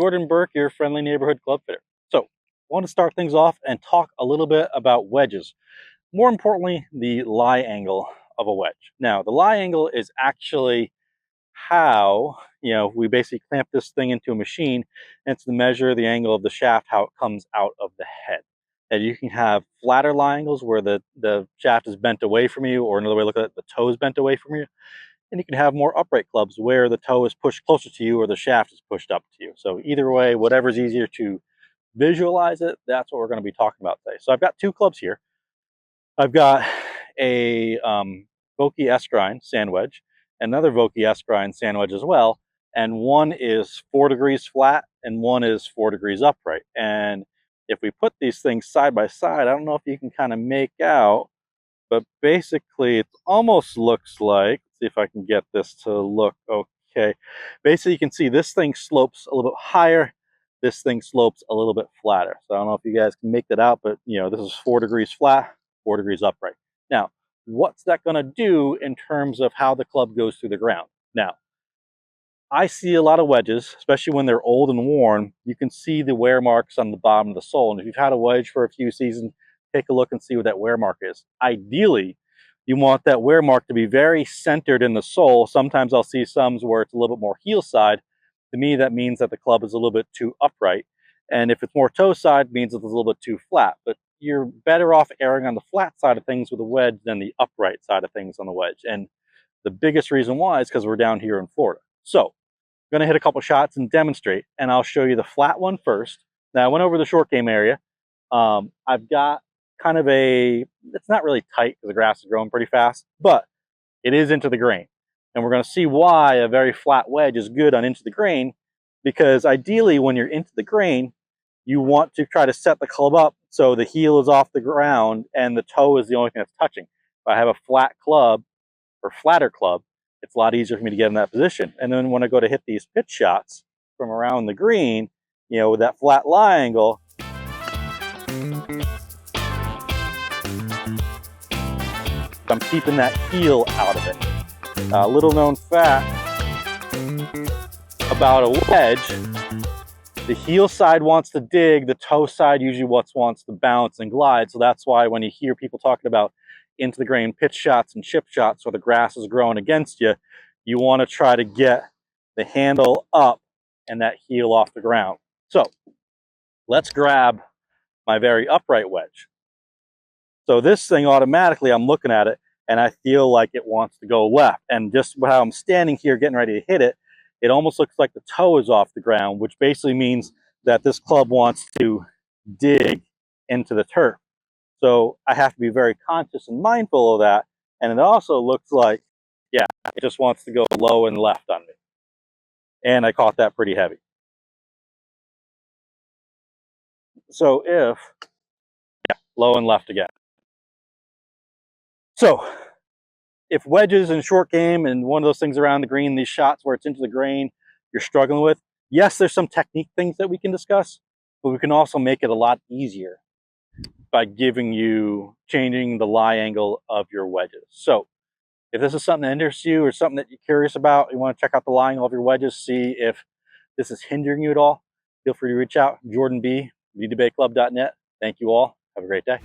Jordan Burke, your friendly neighborhood club fitter. So, I want to start things off and talk a little bit about wedges. More importantly, the lie angle of a wedge. Now, the lie angle is actually how, we basically clamp this thing into a machine, and it's to measure the angle of the shaft, how it comes out of the head. And you can have flatter lie angles where the shaft is bent away from you, or another way to look at it, the toe is bent away from you. And you can have more upright clubs where the toe is pushed closer to you or the shaft is pushed up to you. So either way, whatever's easier to visualize it, that's what we're going to be talking about today. So I've got two clubs here. I've got a Vokey S-grind sand wedge, another Vokey S-grind sand wedge as well, and one is 4 degrees flat and one is 4 degrees upright. And if we put these things side by side, I don't know if you can kind of make out, but basically it almost looks like, let's see if I can get this to look okay. Basically you can see this thing slopes a little bit higher, this thing slopes a little bit flatter. So I don't know if you guys can make that out, but this is 4 degrees flat, 4 degrees upright. Now, what's that going to do in terms of how the club goes through the ground? Now, I see a lot of wedges, especially when they're old and worn. You can see the wear marks on the bottom of the sole. And if you've had a wedge for a few seasons, take a look and see what that wear mark is. Ideally, you want that wear mark to be very centered in the sole. Sometimes I'll see some where it's a little bit more heel side. To me, that means that the club is a little bit too upright. And if it's more toe side, it means it's a little bit too flat. But you're better off erring on the flat side of things with a wedge than the upright side of things on the wedge. And the biggest reason why is because we're down here in Florida. So I'm going to hit a couple shots and demonstrate, and I'll show you the flat one first. Now, I went over the short game area. I've got kind of it's not really tight because the grass is growing pretty fast, but it is into the grain. And we're going to see why a very flat wedge is good on into the grain, because ideally when you're into the grain, you want to try to set the club up so the heel is off the ground and the toe is the only thing that's touching. If I have a flat club or flatter club, it's a lot easier for me to get in that position. And then when I go to hit these pitch shots from around the green, with that flat lie angle, I'm keeping that heel out of it. Little known fact about a wedge, the heel side wants to dig, the toe side usually wants to bounce and glide. So that's why when you hear people talking about into the grain pitch shots and chip shots where the grass is growing against you, you want to try to get the handle up and that heel off the ground. So let's grab my very upright wedge. So this thing automatically, I'm looking at it and I feel like it wants to go left. And just how I'm standing here getting ready to hit it, it almost looks like the toe is off the ground, which basically means that this club wants to dig into the turf. So I have to be very conscious and mindful of that. And it also looks like, it just wants to go low and left on me. And I caught that pretty heavy. So low and left again. So if wedges and short game and one of those things around the green, these shots where it's into the grain, you're struggling with, yes, there's some technique things that we can discuss, but we can also make it a lot easier by changing the lie angle of your wedges. So if this is something that interests you or something that you're curious about, you want to check out the lie angle of your wedges, see if this is hindering you at all, feel free to reach out. Jordan B, vdebateclub.net. Thank you all. Have a great day.